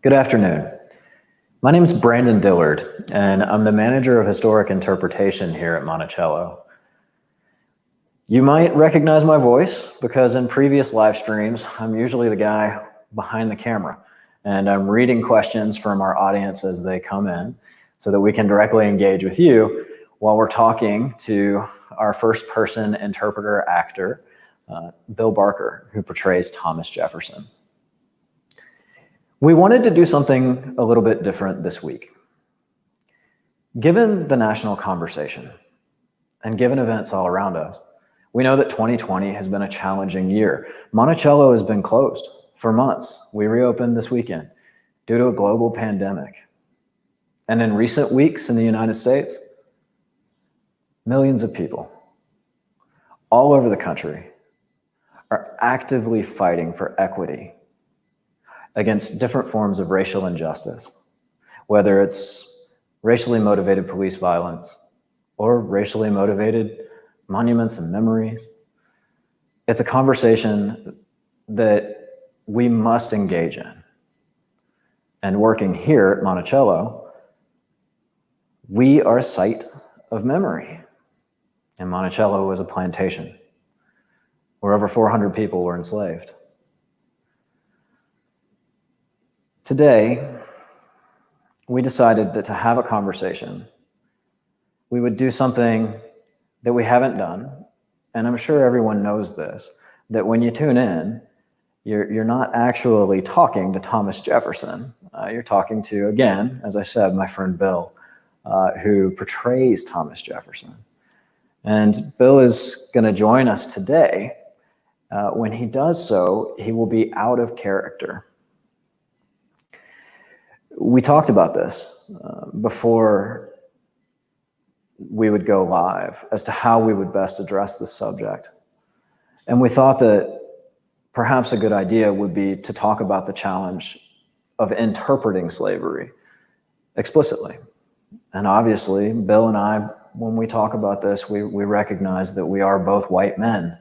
Good afternoon. My name is Brandon Dillard, and I'm the manager of historic interpretation here at Monticello. You might recognize my voice because in previous live streams, I'm usually the guy behind the camera, and I'm reading questions from our audience as they come in so that we can directly engage with you while we're talking to our first person interpreter actor, Bill Barker, who portrays Thomas Jefferson. We wanted to do something a little bit different this week. Given the national conversation and given events all around us, we know that 2020 has been a challenging year. Monticello has been closed for months. We reopened this weekend due to a global pandemic. And in recent weeks in the United States, millions of people all over the country are actively fighting for equity against different forms of racial injustice, whether it's racially motivated police violence or racially motivated monuments and memories. It's a conversation that we must engage in. And working here at Monticello, we are a site of memory. And Monticello was a plantation where over 400 people were enslaved. Today, we decided that to have a conversation, we would do something that we haven't done, and I'm sure everyone knows this, that when you tune in, you're not actually talking to Thomas Jefferson. You're talking to, again, as I said, my friend Bill, who portrays Thomas Jefferson. And Bill is going to join us today. When he does so, he will be out of character. We talked about this before we would go live as to how we would best address this subject. And we thought that perhaps a good idea would be to talk about the challenge of interpreting slavery explicitly. And obviously, Bill and I, when we talk about this, we recognize that we are both white men.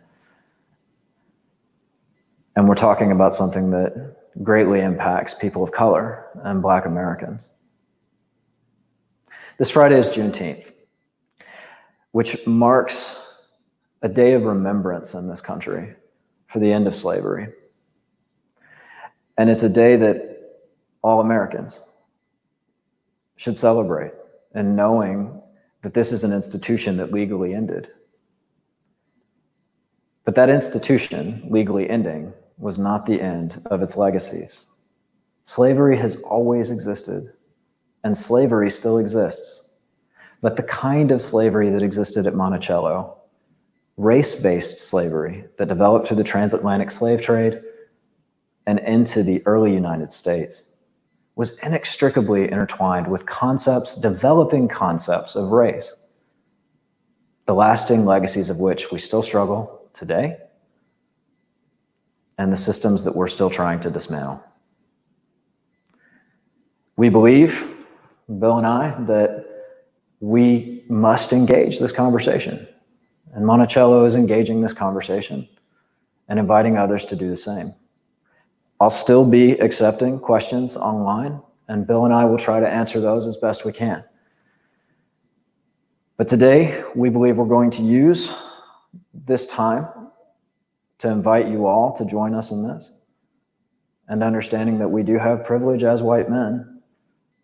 And we're talking about something that greatly impacts people of color and Black Americans. This Friday is Juneteenth, which marks a day of remembrance in this country for the end of slavery. And it's a day that all Americans should celebrate, and knowing that this is an institution that legally ended. But that institution legally ending was not the end of its legacies. Slavery has always existed, and slavery still exists. But the kind of slavery that existed at Monticello, race-based slavery that developed through the transatlantic slave trade and into the early United States, was inextricably intertwined with developing concepts of race, the lasting legacies of which we still struggle today, and the systems that we're still trying to dismantle. We believe, Bill and I, that we must engage this conversation. And Monticello is engaging this conversation and inviting others to do the same. I'll still be accepting questions online, and Bill and I will try to answer those as best we can. But today, we believe we're going to use this time to invite you all to join us in this, and understanding that we do have privilege as white men,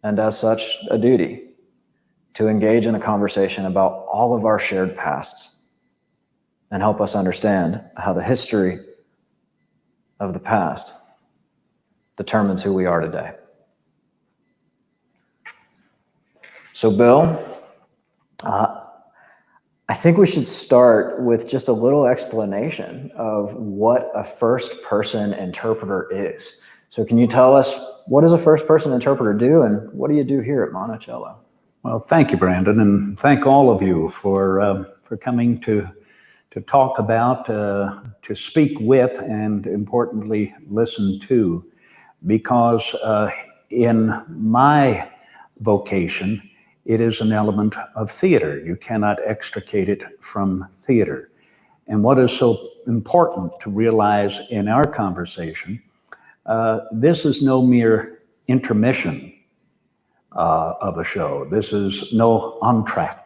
and as such, a duty to engage in a conversation about all of our shared pasts and help us understand how the history of the past determines who we are today. So, Bill, I think we should start with just a little explanation of what a first-person interpreter is. So can you tell us, what does a first-person interpreter do, and what do you do here at Monticello? Well, thank you, Brandon, and thank all of you for coming to talk about, to speak with, and importantly, listen to. Because in my vocation, it is an element of theater. You cannot extricate it from theater. And what is so important to realize in our conversation, this is no mere intermission of a show. This is no entr'acte.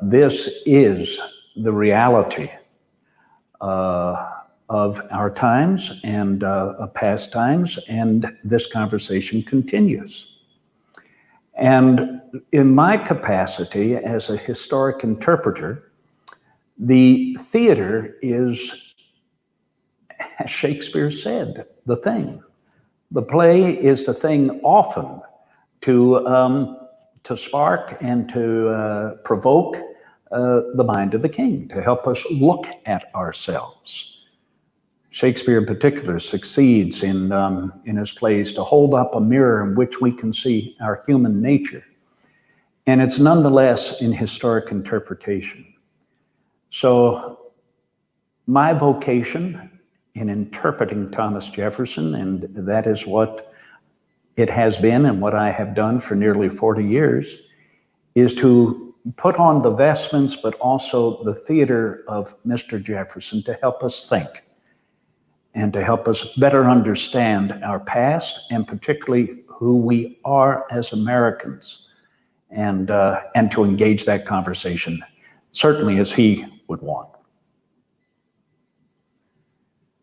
This is the reality of our times and past times, and this conversation continues. And in my capacity as a historic interpreter, the theater is, as Shakespeare said, the thing. The play is the thing often to spark and to provoke the mind of the king, to help us look at ourselves. Shakespeare in particular succeeds in his plays to hold up a mirror in which we can see our human nature. And it's nonetheless in historic interpretation. So my vocation in interpreting Thomas Jefferson, and that is what it has been and what I have done for nearly 40 years, is to put on the vestments, but also the theater of Mr. Jefferson to help us think and to help us better understand our past and particularly who we are as Americans, and to engage that conversation, certainly as he would want.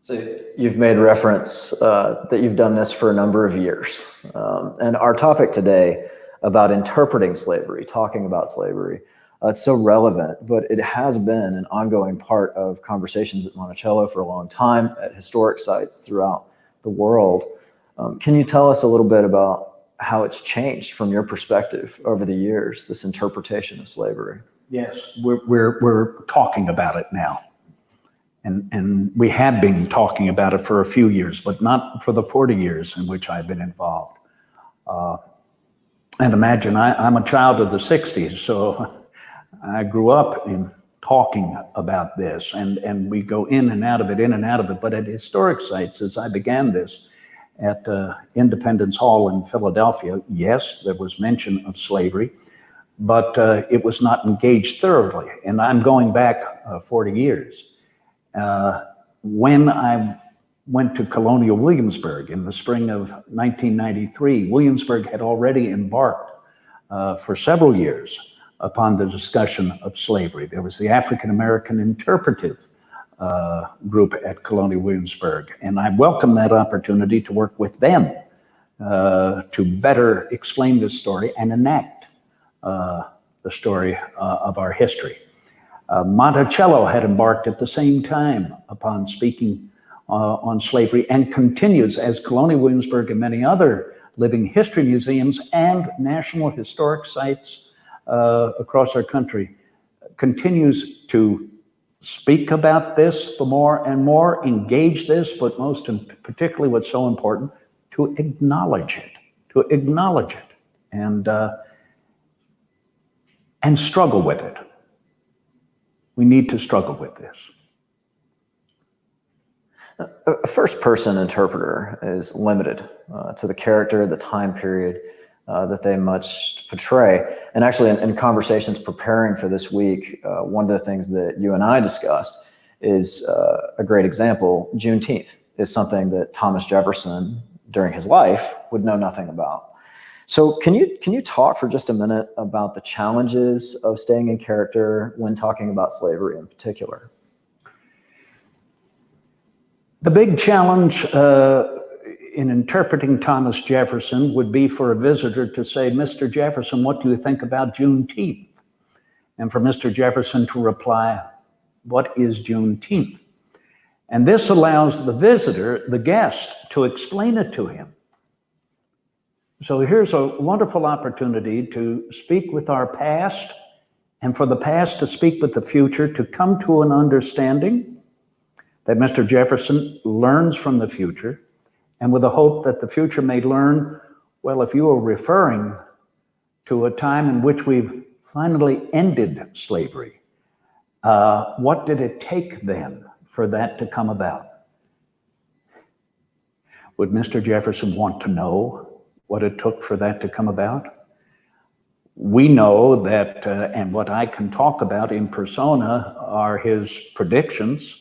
So you've made reference that you've done this for a number of years. And our topic today about interpreting slavery, talking about slavery, it's so relevant, but it has been an ongoing part of conversations at Monticello for a long time, at historic sites throughout the world. Can you tell us a little bit about how it's changed from your perspective over the years, this interpretation of slavery? Yes, we're talking about it now. And we have been talking about it for a few years, but not for the 40 years in which I've been involved. And imagine, I'm a child of the 60s, so I grew up in talking about this, and we go in and out of it, but at historic sites, as I began this at Independence Hall in Philadelphia, yes, there was mention of slavery, but it was not engaged thoroughly, and I'm going back 40 years. When I went to Colonial Williamsburg in the spring of 1993, Williamsburg had already embarked for several years upon the discussion of slavery. There was the African American Interpretive group at Colonial Williamsburg, and I welcomed that opportunity to work with them to better explain this story and enact the story of our history. Monticello had embarked at the same time upon speaking on slavery, and continues, as Colonial Williamsburg and many other living history museums and national historic sites across our country, continues to speak about this the more and more, engage this, but most particularly what's so important, to acknowledge it, and struggle with it. We need to struggle with this. A first-person interpreter is limited to the character, the time period that they must portray. And actually, in conversations preparing for this week, one of the things that you and I discussed is a great example. Juneteenth is something that Thomas Jefferson, during his life, would know nothing about. So can you talk for just a minute about the challenges of staying in character when talking about slavery in particular? The big challenge in interpreting Thomas Jefferson would be for a visitor to say, "Mr. Jefferson, what do you think about Juneteenth?" And for Mr. Jefferson to reply, "What is Juneteenth?" And this allows the visitor, the guest, to explain it to him. So here's a wonderful opportunity to speak with our past, and for the past to speak with the future, to come to an understanding that Mr. Jefferson learns from the future, and with the hope that the future may learn, well, if you are referring to a time in which we've finally ended slavery, what did it take then for that to come about? Would Mr. Jefferson want to know what it took for that to come about? We know that, and what I can talk about in persona are his predictions,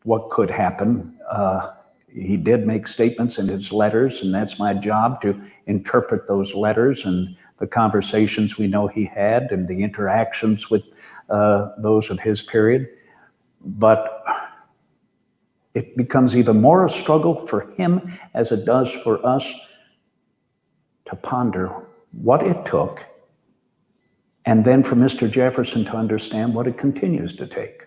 what could happen He did make statements in his letters, and that's my job to interpret those letters and the conversations we know he had and the interactions with those of his period. But it becomes even more a struggle for him as it does for us to ponder what it took, and then for Mr. Jefferson to understand what it continues to take.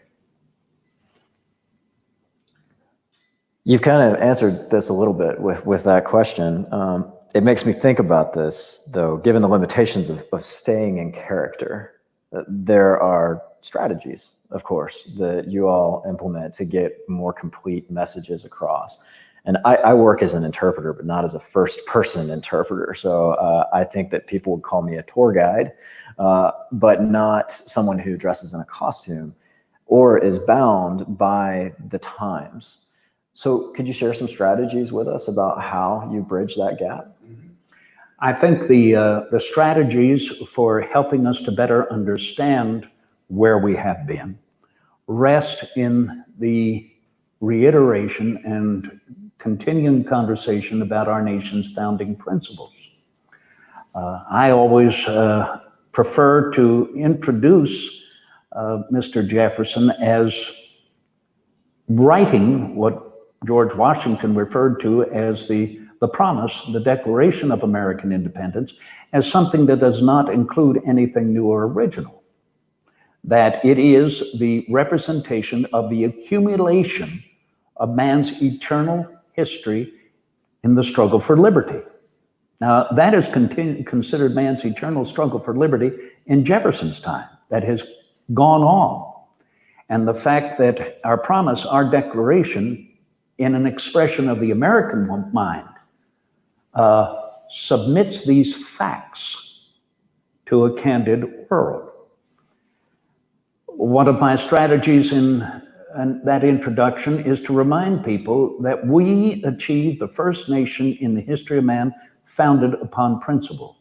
You've kind of answered this a little bit with that question. It makes me think about this, though, given the limitations of staying in character. There are strategies, of course, that you all implement to get more complete messages across. And I work as an interpreter, but not as a first-person interpreter. So I think that people would call me a tour guide, but not someone who dresses in a costume or is bound by the times. So could you share some strategies with us about how you bridge that gap? I think the strategies for helping us to better understand where we have been rest in the reiteration and continuing conversation about our nation's founding principles. I always prefer to introduce Mr. Jefferson as writing what George Washington referred to as the promise, the Declaration of American Independence, as something that does not include anything new or original. That it is the representation of the accumulation of man's eternal history in the struggle for liberty. Now, that is considered man's eternal struggle for liberty in Jefferson's time. That has gone on. And the fact that our promise, our declaration, in an expression of the American mind, submits these facts to a candid world. One of my strategies in that introduction is to remind people that we achieved the first nation in the history of man founded upon principle,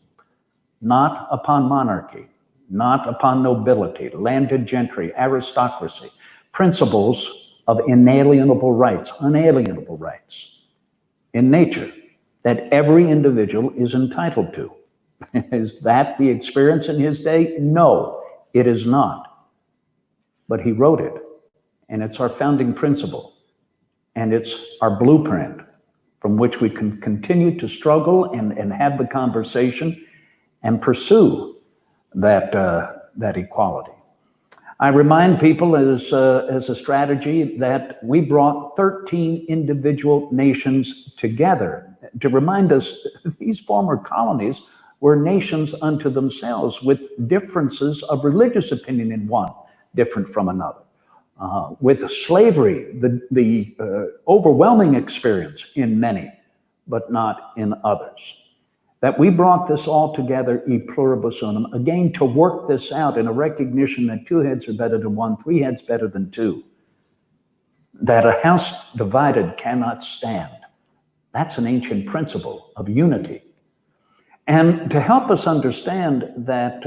not upon monarchy, not upon nobility, landed gentry, aristocracy, principles of unalienable rights in nature that every individual is entitled to. Is that the experience in his day? No, it is not. But he wrote it, and it's our founding principle, and it's our blueprint from which we can continue to struggle and have the conversation and pursue that equality. I remind people as a strategy that we brought 13 individual nations together to remind us these former colonies were nations unto themselves with differences of religious opinion in one, different from another. With slavery, the overwhelming experience in many, but not in others. That we brought this all together e pluribus unum, again, to work this out in a recognition that two heads are better than one, three heads better than two. That a house divided cannot stand. That's an ancient principle of unity. And to help us understand that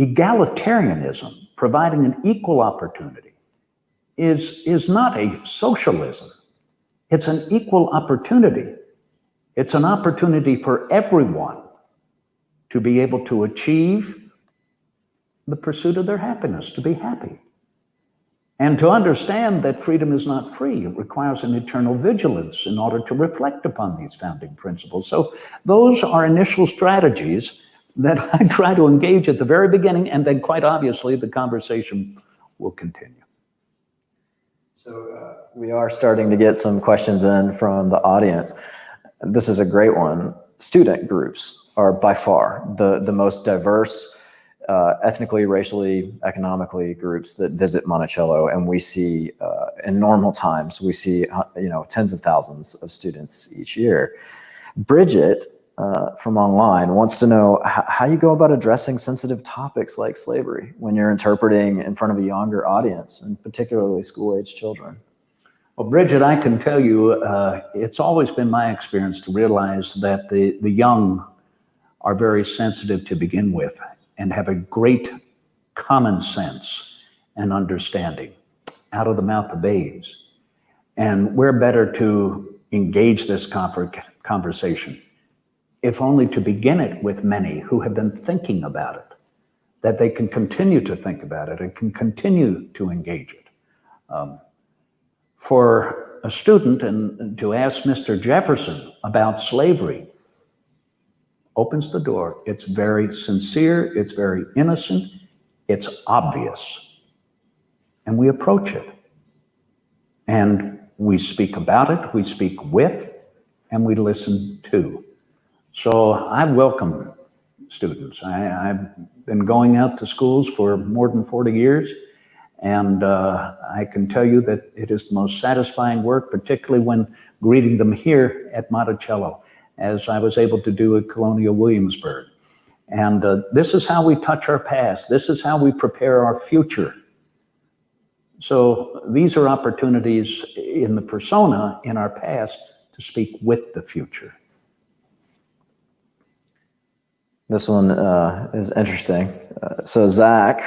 egalitarianism, providing an equal opportunity, is not a socialism. It's an equal opportunity. It's an opportunity for everyone to be able to achieve the pursuit of their happiness, to be happy. And to understand that freedom is not free. It requires an eternal vigilance in order to reflect upon these founding principles. So those are initial strategies that I try to engage at the very beginning, and then quite obviously the conversation will continue. So we are starting to get some questions in from the audience. This is a great one. Student groups are by far the most diverse ethnically, racially, economically groups that visit Monticello, and we see in normal times we see tens of thousands of students each year. Bridget from online wants to know how you go about addressing sensitive topics like slavery when you're interpreting in front of a younger audience, and particularly school-age children. Well, Bridget, I can tell you, it's always been my experience to realize that the young are very sensitive to begin with and have a great common sense and understanding out of the mouth of babes. And we're better to engage this conversation, if only to begin it with many who have been thinking about it, that they can continue to think about it and can continue to engage it. For a student and to ask Mr. Jefferson about slavery opens the door. It's very sincere, it's very innocent, it's obvious. And we approach it. And we speak about it, we speak with, and we listen to. So I welcome students. I've been going out to schools for more than 40 years, and I can tell you that it is the most satisfying work, particularly when greeting them here at Monticello, as I was able to do at Colonial Williamsburg. And this is how we touch our past. This is how we prepare our future. So these are opportunities in the persona in our past to speak with the future. This one is interesting. So Zach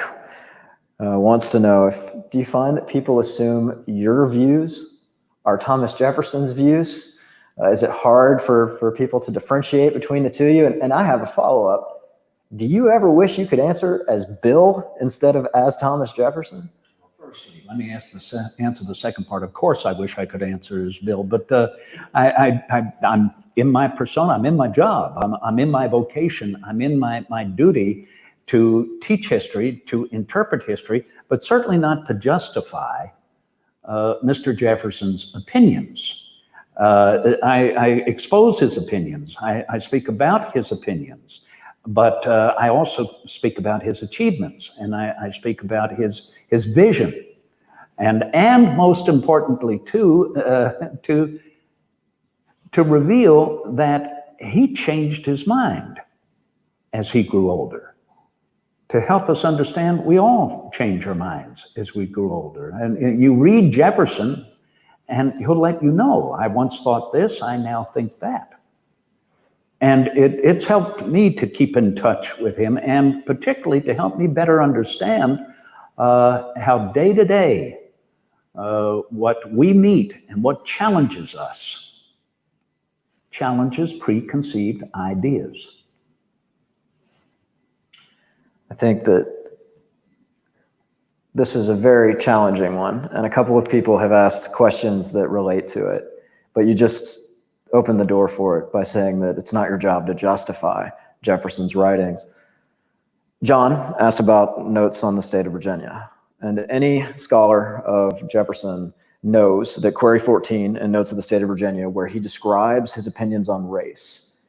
wants to know, do you find that people assume your views are Thomas Jefferson's views? Is it hard for people to differentiate between the two of you? And I have a follow-up. Do you ever wish you could answer as Bill instead of as Thomas Jefferson? Firstly, let me answer the second part. Of course, I wish I could answer as Bill, but I'm in my persona, I'm in my job, I'm in my vocation, I'm in my duty to teach history, to interpret history, but certainly not to justify Mr. Jefferson's opinions. I expose his opinions, I speak about his opinions, but I also speak about his achievements, and I speak about his vision, and most importantly, to reveal that he changed his mind as he grew older. To help us understand, we all change our minds as we grew older. And you read Jefferson, and he'll let you know, I once thought this, I now think that. And it's helped me to keep in touch with him, and particularly to help me better understand how day to day, what we meet and what challenges us, challenges preconceived ideas. I think that this is a very challenging one, and a couple of people have asked questions that relate to it, but you just opened the door for it by saying that it's not your job to justify Jefferson's writings. John asked about notes on the state of Virginia, and any scholar of Jefferson knows that Query 14 in Notes of the State of Virginia, where he describes his opinions on race,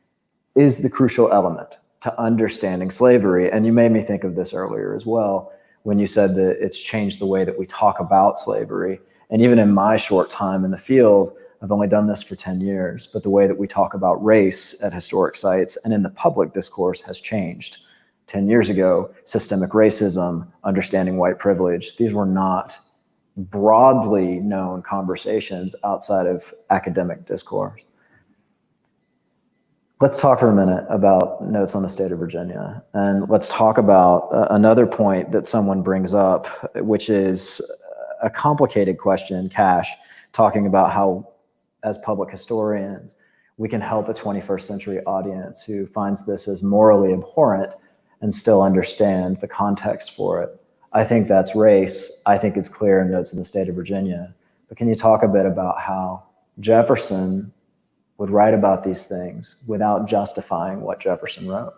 is the crucial element to understanding slavery. And you made me think of this earlier as well, when you said that it's changed the way that we talk about slavery. And even in my short time in the field, I've only done this for 10 years, but the way that we talk about race at historic sites and in the public discourse has changed. 10 years ago, systemic racism, understanding white privilege, these were not broadly known conversations outside of academic discourse. Let's talk for a minute about Notes on the State of Virginia. And let's talk about another point that someone brings up, which is a complicated question, Cash, talking about how, as public historians, we can help a 21st century audience who finds this as morally abhorrent and still understand the context for it. I think that's race. I think it's clear in Notes of the State of Virginia. But can you talk a bit about how Jefferson would write about these things without justifying what Jefferson wrote?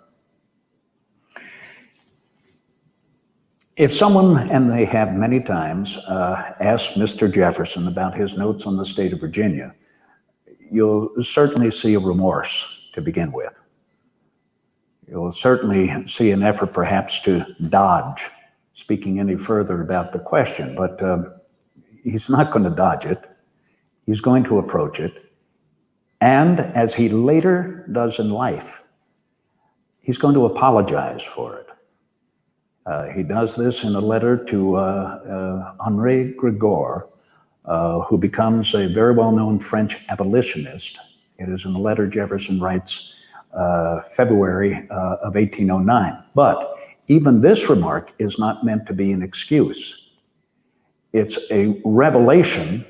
If someone, and they have many times, asked Mr. Jefferson about his notes on the state of Virginia, you'll certainly see a remorse to begin with. You'll certainly see an effort perhaps to dodge speaking any further about the question, but he's not going to dodge it. He's going to approach it. And as he later does in life, he's going to apologize for it. He does this in a letter to Henri Grégoire, who becomes a very well-known French abolitionist. It is in a letter Jefferson writes February of 1809. But even this remark is not meant to be an excuse. It's a revelation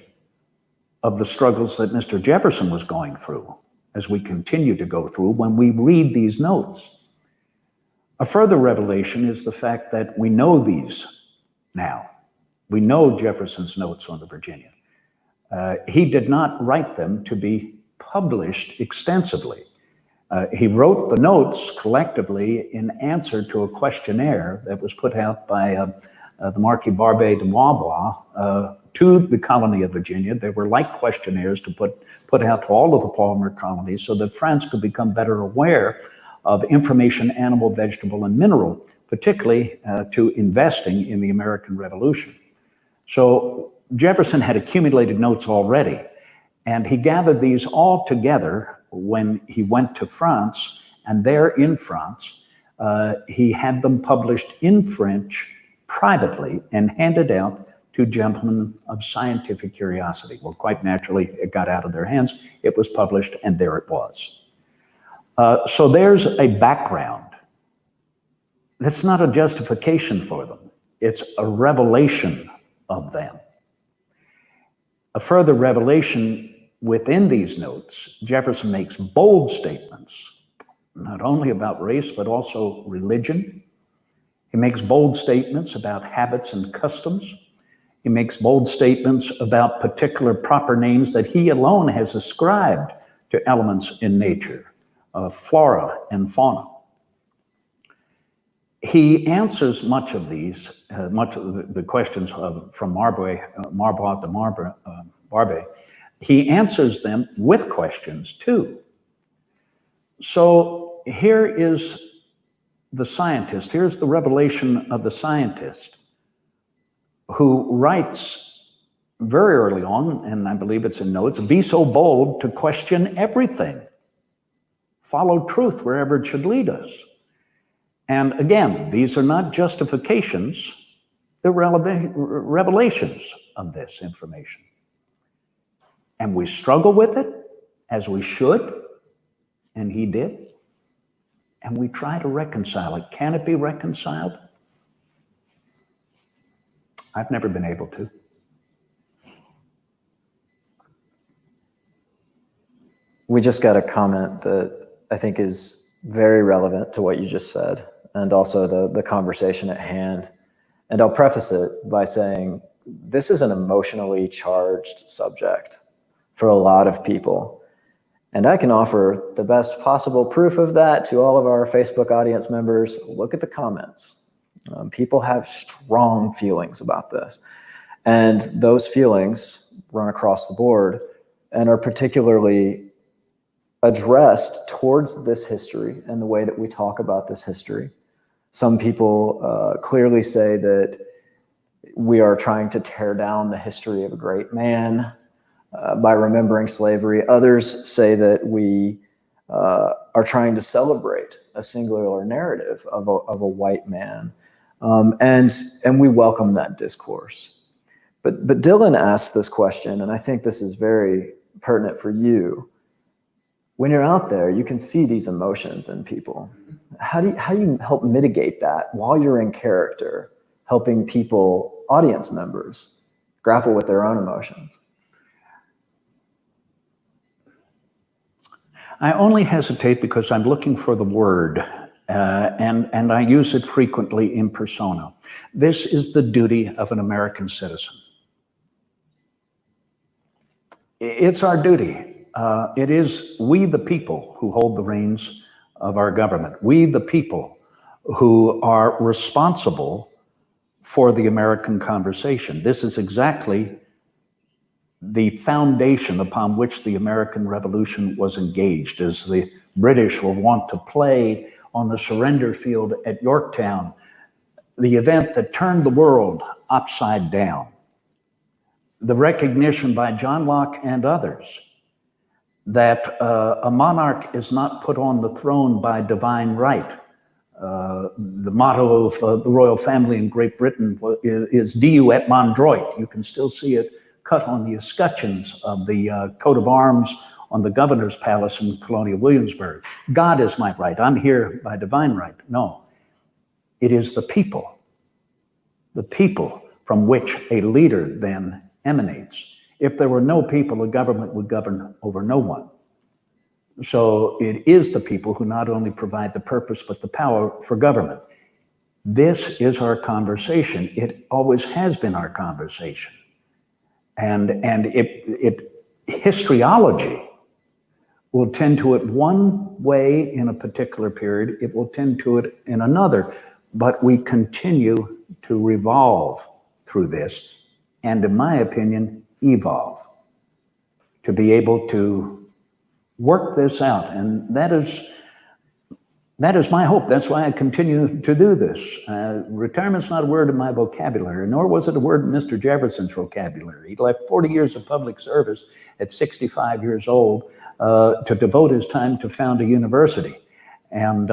of the struggles that Mr. Jefferson was going through, as we continue to go through when we read these notes. A further revelation is the fact that we know these now. We know Jefferson's notes on the Virginia. He did not write them to be published extensively. He wrote the notes collectively in answer to a questionnaire that was put out by the Marquis Barbet de Montbois to the colony of Virginia. They were like questionnaires to put out to all of the former colonies so that France could become better aware of information, animal, vegetable, and mineral, particularly to investing in the American Revolution. So Jefferson had accumulated notes already, and he gathered these all together when he went to France, and there in France, he had them published in French privately and handed out to gentlemen of scientific curiosity. Well, quite naturally, it got out of their hands. It was published, and there it was. So there's a background. That's not a justification for them. It's a revelation of them. A further revelation within these notes, Jefferson makes bold statements, not only about race, but also religion. He makes bold statements about habits and customs. He makes bold statements about particular proper names that he alone has ascribed to elements in nature, flora and fauna. He answers much of these, much of the questions from Marbois de Barbet. He answers them with questions too. So here is the scientist, here's the revelation of the scientist who writes very early on, and I believe it's in notes, be so bold to question everything. Follow truth wherever it should lead us. And again, these are not justifications, they're revelations of this information. And we struggle with it, as we should, and he did. And we try to reconcile it. Can it be reconciled? I've never been able to. We just got a comment that I think is very relevant to what you just said, and also the conversation at hand. And I'll preface it by saying this is an emotionally charged subject for a lot of people. And I can offer the best possible proof of that to all of our Facebook audience members. Look at the comments. People have strong feelings about this. And those feelings run across the board and are particularly addressed towards this history and the way that we talk about this history. Some people clearly say that we are trying to tear down the history of a great man by remembering slavery. Others say that we are trying to celebrate a singular narrative of a white man. And we welcome that discourse. But Dylan asked this question, and I think this is very pertinent for you. When you're out there, you can see these emotions in people. How do you help mitigate that while you're in character, helping people, audience members, grapple with their own emotions? I only hesitate because I'm looking for the word, and I use it frequently in persona. This is the duty of an American citizen. It's our duty. It is we the people who hold the reins of our government. We the people who are responsible for the American conversation. This is exactly the foundation upon which the American Revolution was engaged, as the British will want to play on the surrender field at Yorktown, the event that turned the world upside down. The recognition by John Locke and others that a monarch is not put on the throne by divine right. The motto of the royal family in Great Britain is Diu et man droit. You can still see it cut on the escutcheons of the coat of arms on the governor's palace in Colonial Williamsburg. God is my right. I'm here by divine right. No, it is the people from which a leader then emanates. If there were no people, the government would govern over no one. So it is the people who not only provide the purpose, but the power for government. This is our conversation. It always has been our conversation. And historyology will tend to it one way in a particular period, it will tend to it in another, but we continue to revolve through this, and in my opinion, evolve, to be able to work this out. And that is my hope. That's why I continue to do this. Retirement's not a word in my vocabulary, nor was it a word in Mr. Jefferson's vocabulary. He left 40 years of public service at 65 years old to devote his time to found a university. And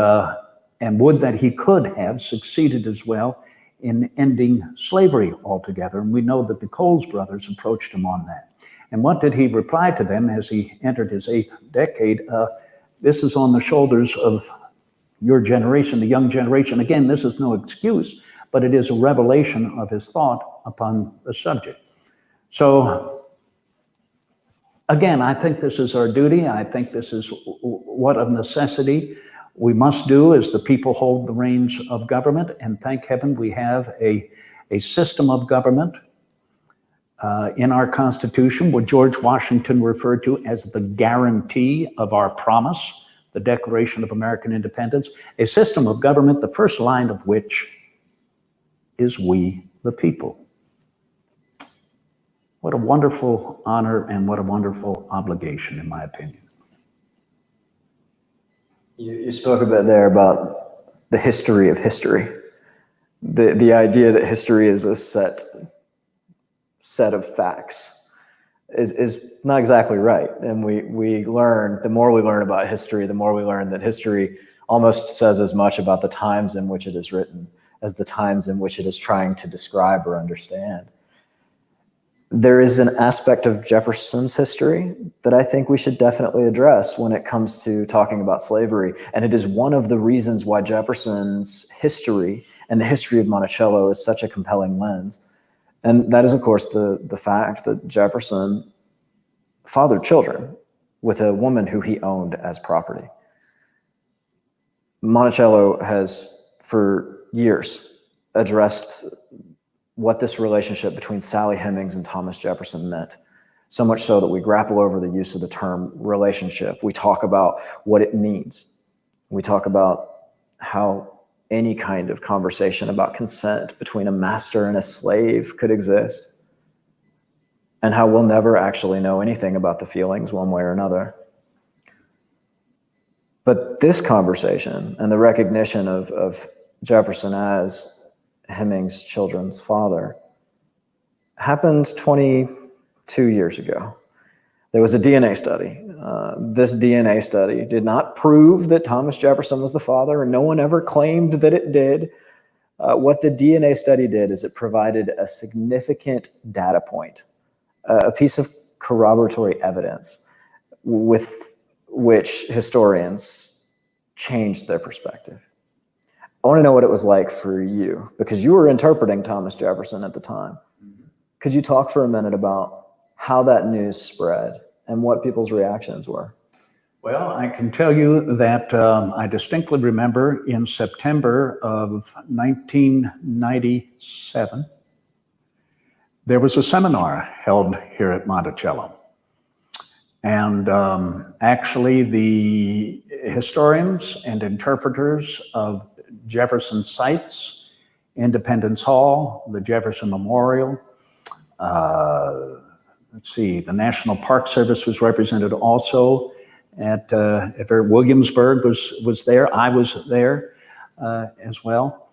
would that he could have succeeded as well in ending slavery altogether. And we know that the Coles brothers approached him on that. And what did he reply to them as he entered his 8th decade? This is on the shoulders of your generation, the young generation. Again, this is no excuse, but it is a revelation of his thought upon the subject. So, again, I think this is our duty. I think this is what of necessity we must do as the people hold the reins of government. And thank heaven we have a system of government in our Constitution, what George Washington referred to as the guarantee of our promise, the Declaration of American Independence, a system of government, the first line of which is we, the people. What a wonderful honor and what a wonderful obligation, in my opinion. You spoke a bit there about the history of history, the idea that history is a set of facts is not exactly right. And we learn, the more we learn about history, the more we learn that history almost says as much about the times in which it is written as the times in which it is trying to describe or understand. There is an aspect of Jefferson's history that I think we should definitely address when it comes to talking about slavery. And it is one of the reasons why Jefferson's history and the history of Monticello is such a compelling lens. And that is, of course, the fact that Jefferson fathered children with a woman who he owned as property. Monticello has, for years, addressed what this relationship between Sally Hemings and Thomas Jefferson meant, so much so that we grapple over the use of the term relationship. We talk about what it means. We talk about how any kind of conversation about consent between a master and a slave could exist, and how we'll never actually know anything about the feelings one way or another. But this conversation and the recognition of Jefferson as Hemings' children's father happened 22 years ago. There was a DNA study. This DNA study did not prove that Thomas Jefferson was the father, and no one ever claimed that it did. What the DNA study did is it provided a significant data point, a piece of corroboratory evidence with which historians changed their perspective. I want to know what it was like for you, because you were interpreting Thomas Jefferson at the time. Could you talk for a minute about how that news spread and what people's reactions were? Well, I can tell you that I distinctly remember in September of 1997, there was a seminar held here at Monticello. And actually the historians and interpreters of Jefferson sites, Independence Hall, the Jefferson Memorial, let's see, the National Park Service was represented also at Williamsburg was there. I was there as well.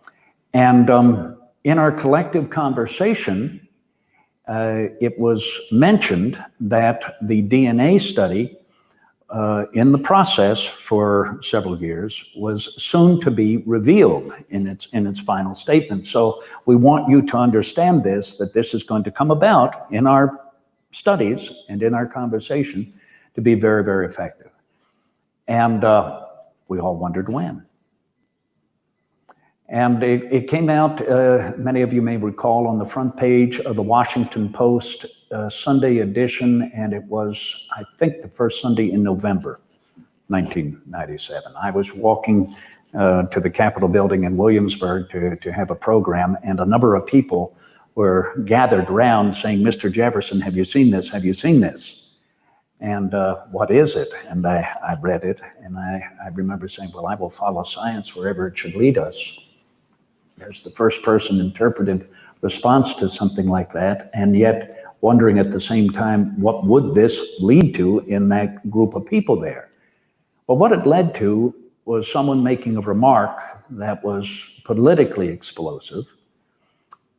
And in our collective conversation, it was mentioned that the DNA study in the process for several years was soon to be revealed in its final statement. So we want you to understand this, that this is going to come about in our studies and in our conversation to be very, very effective. And we all wondered when. And it came out, many of you may recall, on the front page of the Washington Post a Sunday edition, and it was, I think, the first Sunday in November 1997. I was walking to the Capitol building in Williamsburg to have a program, and a number of people were gathered around saying, "Mr. Jefferson, have you seen this? Have you seen this?" And what is it? And I read it, and I remember saying, "Well, I will follow science wherever it should lead us." There's the first person interpretive response to something like that, and yet wondering at the same time, what would this lead to in that group of people there? Well, what it led to was someone making a remark that was politically explosive,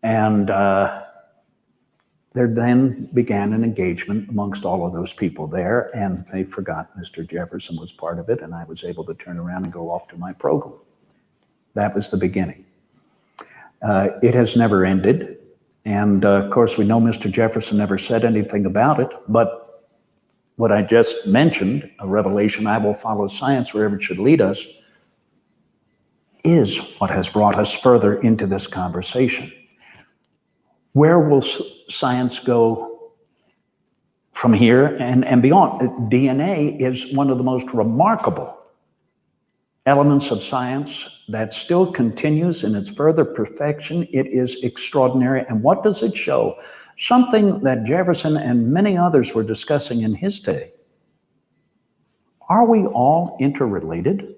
and there then began an engagement amongst all of those people there, and they forgot Mr. Jefferson was part of it, and I was able to turn around and go off to my program. That was the beginning. It has never ended, and of course we know Mr. Jefferson never said anything about it, but what I just mentioned, a revelation, "I will follow science wherever it should lead us," is what has brought us further into this conversation. Where will science go from here and beyond? DNA is one of the most remarkable elements of science that still continues in its further perfection. It is extraordinary. And what does it show? Something that Jefferson and many others were discussing in his day. Are we all interrelated?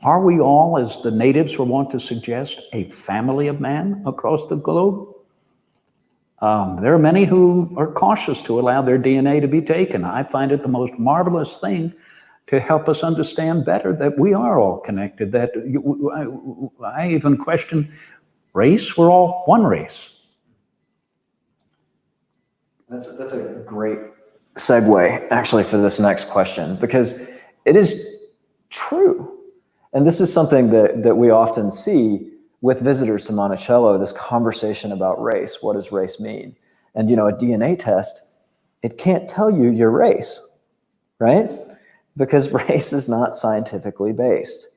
Are we all, as the natives were wont to suggest, a family of man across the globe? There are many who are cautious to allow their DNA to be taken. I find it the most marvelous thing to help us understand better that we are all connected, that I even question race. We're all one race. That's a great segue, actually, for this next question, because it is true. And this is something that we often see with visitors to Monticello, this conversation about race. What does race mean? And, a DNA test, it can't tell you your race, right? Because race is not scientifically based.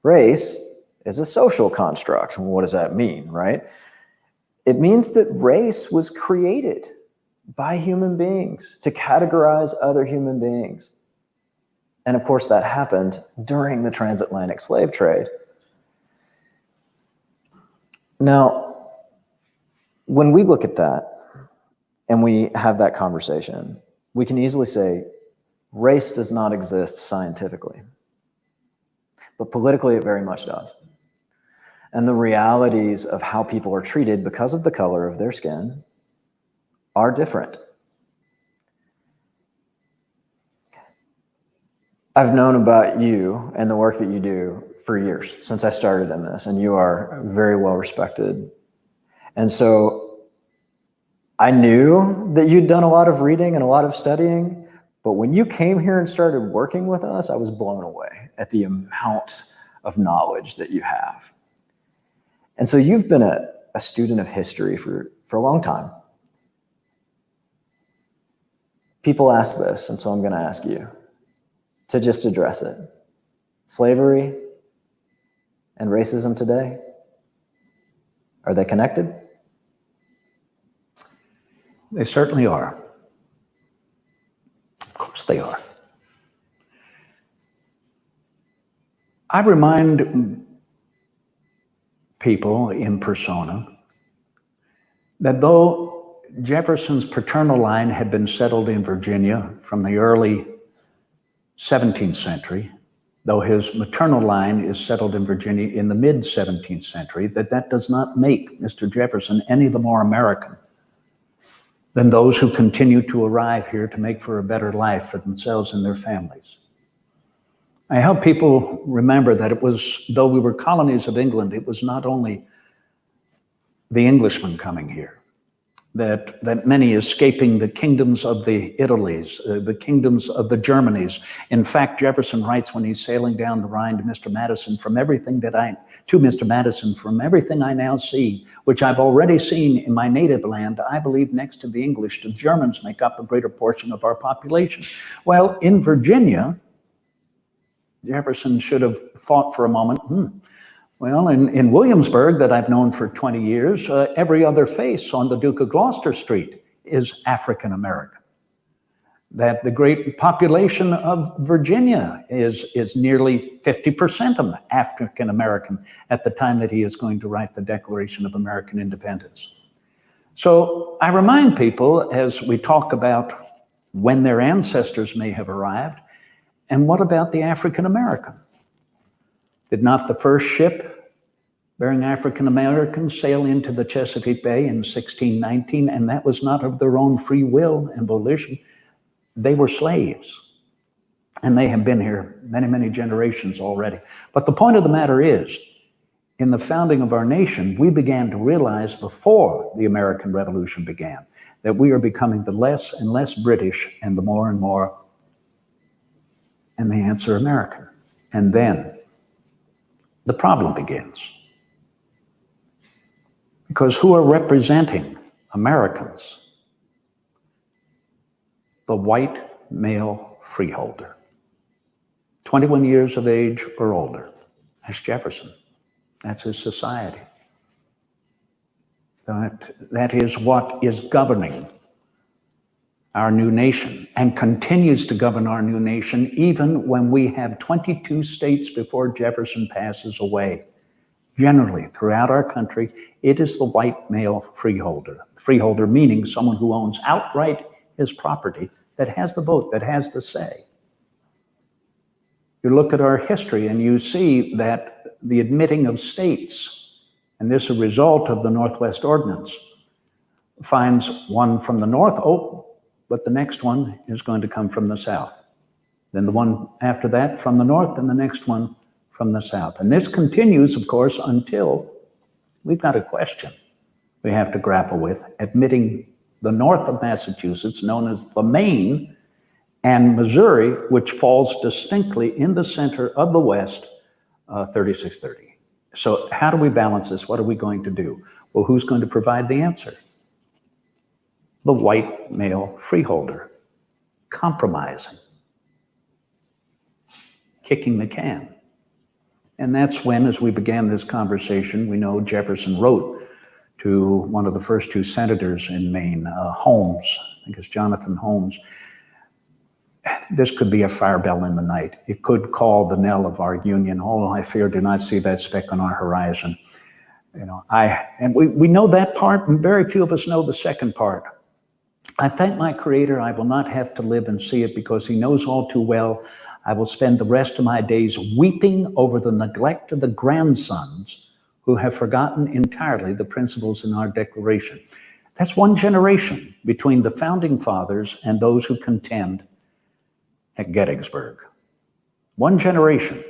Race is a social construct. What does that mean, right? It means that race was created by human beings to categorize other human beings. And of course, that happened during the transatlantic slave trade. Now, when we look at that and we have that conversation, we can easily say race does not exist scientifically, but politically it very much does. And the realities of how people are treated because of the color of their skin are different. I've known about you and the work that you do for years, since I started in this, and you are very well respected. And so I knew that you'd done a lot of reading and a lot of studying, but when you came here and started working with us, I was blown away at the amount of knowledge that you have. And so you've been a student of history for a long time. People ask this, and so I'm going to ask you to just address it. Slavery and racism today, are they connected? They certainly are. Of course they are. I remind people in persona that though Jefferson's paternal line had been settled in Virginia from the early 17th century, though his maternal line is settled in Virginia in the mid-17th century, that does not make Mr. Jefferson any the more American than those who continue to arrive here to make for a better life for themselves and their families. I help people remember that it was, though we were colonies of England, it was not only the Englishmen coming here, that many escaping the kingdoms of the Italies, the kingdoms of the Germanys. In fact, Jefferson writes when he's sailing down the Rhine to Mr. Madison, from everything I now see, which I've already seen in my native land, I believe next to the English, the Germans make up a greater portion of our population. Well, in Virginia, Jefferson should have thought for a moment, well, in Williamsburg, that I've known for 20 years, every other face on the Duke of Gloucester Street is African American. That the great population of Virginia is nearly 50% of African American at the time that he is going to write the Declaration of American Independence. So I remind people as we talk about when their ancestors may have arrived, and what about the African American? Did not the first ship bearing African Americans sail into the Chesapeake Bay in 1619, and that was not of their own free will and volition? They were slaves, and they have been here many, many generations already. But the point of the matter is, in the founding of our nation, we began to realize before the American Revolution began that we are becoming the less and less British and the more and more, and the answer American. And then the problem begins. Because who are representing Americans? The white male freeholder, 21 years of age or older. That's Jefferson. That's his society. That is what is governing our new nation and continues to govern our new nation even when we have 22 states before Jefferson passes away. Generally, throughout our country, it is the white male freeholder. Freeholder meaning someone who owns outright his property, that has the vote, that has the say. You look at our history and you see that the admitting of states, and this is a result of the Northwest Ordinance, finds one from the north, but the next one is going to come from the south. Then the one after that from the north, and the next one from the south. And this continues, of course, until we've got a question we have to grapple with, admitting the north of Massachusetts, known as the Maine, and Missouri, which falls distinctly in the center of the West, 3630. So how do we balance this? What are we going to do? Well, who's going to provide the answer? The white male freeholder, compromising, kicking the can. And that's when, as we began this conversation, we know Jefferson wrote to one of the first two senators in Maine, Holmes, I think it's Jonathan Holmes. This could be a fire bell in the night. It could call the knell of our union. Oh, I fear, do not see that speck on our horizon. You know, we know that part, and very few of us know the second part. I thank my Creator I will not have to live and see it, because He knows all too well I will spend the rest of my days weeping over the neglect of the grandsons who have forgotten entirely the principles in our Declaration. That's one generation between the Founding Fathers and those who contend at Gettysburg. One generation.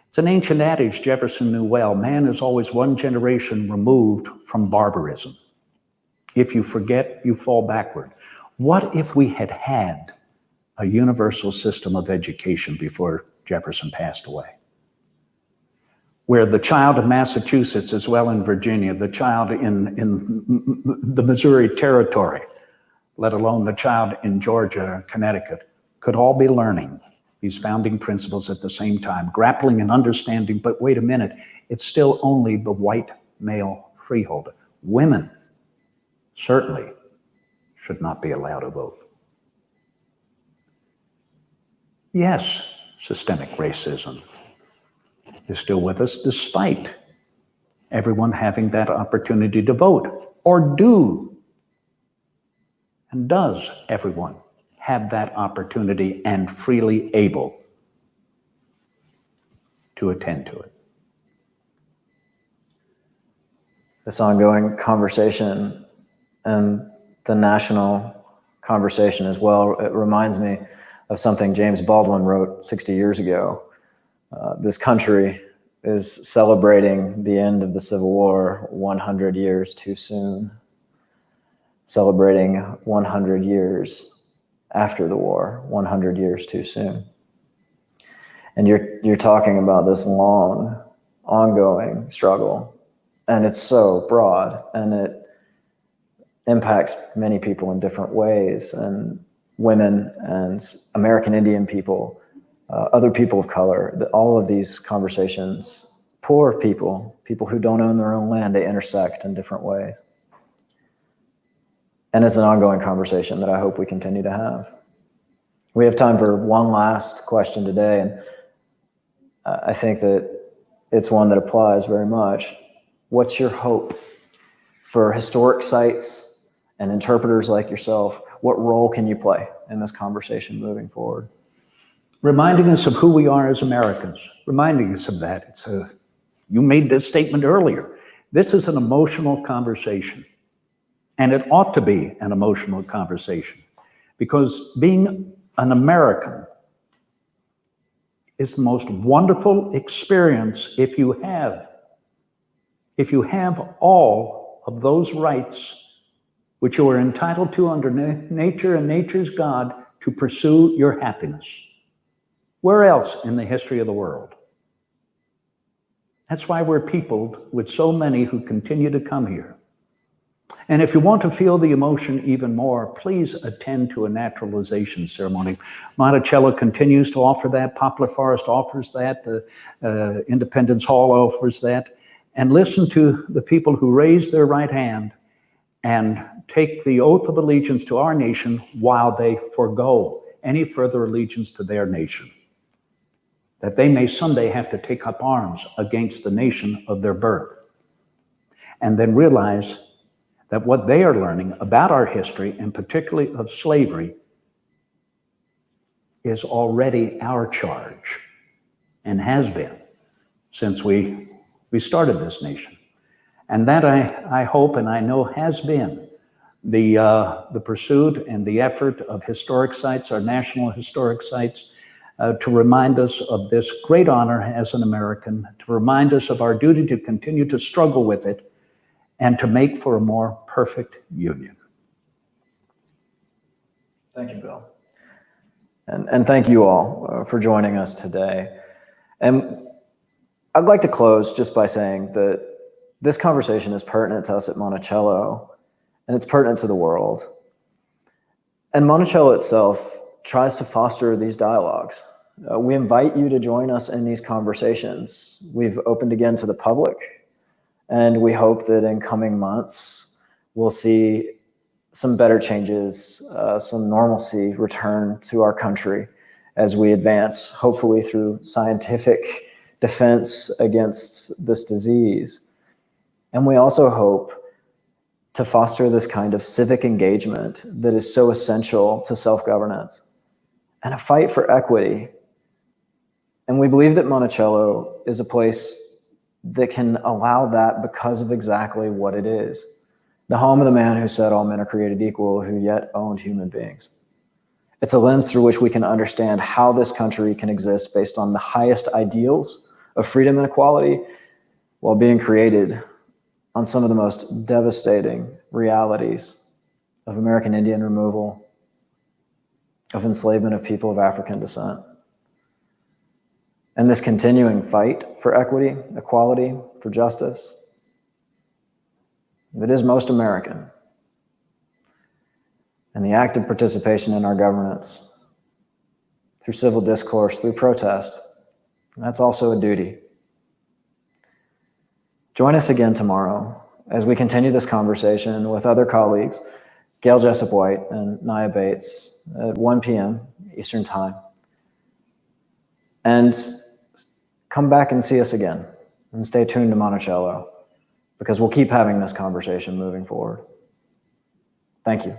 It's an ancient adage Jefferson knew well. Man is always one generation removed from barbarism. If you forget, you fall backward. What if we had had a universal system of education before Jefferson passed away, where the child of Massachusetts, as well in Virginia, the child in the Missouri Territory, let alone the child in Georgia, Connecticut, could all be learning these founding principles at the same time, grappling and understanding, but wait a minute, it's still only the white male freeholder. Women certainly should not be allowed to vote. Yes, systemic racism is still with us, despite everyone having that opportunity to vote. Or does everyone have that opportunity and freely able to attend to it? This ongoing conversation and the national conversation as well, it reminds me of something James Baldwin wrote 60 years ago. This country is celebrating the end of the Civil War 100 years too soon. Celebrating 100 years after the war, 100 years too soon. And you're talking about this long, ongoing struggle, and it's so broad, and it impacts many people in different ways, and women and American Indian people, other people of color, all of these conversations, poor people, people who don't own their own land, they intersect in different ways. And it's an ongoing conversation that I hope we continue to have. We have time for one last question today, and I think that it's one that applies very much. What's your hope for historic sites and interpreters like yourself? What role can you play in this conversation moving forward? Reminding us of who we are as Americans, reminding us of that. You made this statement earlier. This is an emotional conversation, and it ought to be an emotional conversation, because being an American is the most wonderful experience if you have all of those rights which you are entitled to under nature and nature's God to pursue your happiness. Where else in the history of the world? That's why we're peopled with so many who continue to come here. And if you want to feel the emotion even more, please attend to a naturalization ceremony. Monticello continues to offer that. Poplar Forest offers that. Independence Hall offers that. And listen to the people who raise their right hand and take the oath of allegiance to our nation while they forego any further allegiance to their nation, that they may someday have to take up arms against the nation of their birth. And then realize that what they are learning about our history, and particularly of slavery, is already our charge, and has been since we started this nation. And that I hope and I know has been the pursuit and the effort of historic sites, our national historic sites, to remind us of this great honor as an American, to remind us of our duty to continue to struggle with it, and to make for a more perfect union. Thank you, Bill. And thank you all for joining us today. And I'd like to close just by saying that this conversation is pertinent to us at Monticello, and it's pertinent to the world. And Monticello itself tries to foster these dialogues. We invite you to join us in these conversations. We've opened again to the public, and we hope that in coming months, we'll see some better changes, some normalcy return to our country as we advance, hopefully through scientific defense against this disease. And we also hope to foster this kind of civic engagement that is so essential to self-governance and a fight for equity. And we believe that Monticello is a place that can allow that because of exactly what it is. The home of the man who said all men are created equal, who yet owned human beings. It's a lens through which we can understand how this country can exist based on the highest ideals of freedom and equality while being created on some of the most devastating realities of American Indian removal, of enslavement of people of African descent. And this continuing fight for equity, equality, for justice, it is most American. And the active participation in our governance, through civil discourse, through protest, that's also a duty. Join us again tomorrow as we continue this conversation with other colleagues, Gail Jessup White and Nia Bates, at 1 p.m. Eastern Time. And come back and see us again, and stay tuned to Monticello, because we'll keep having this conversation moving forward. Thank you.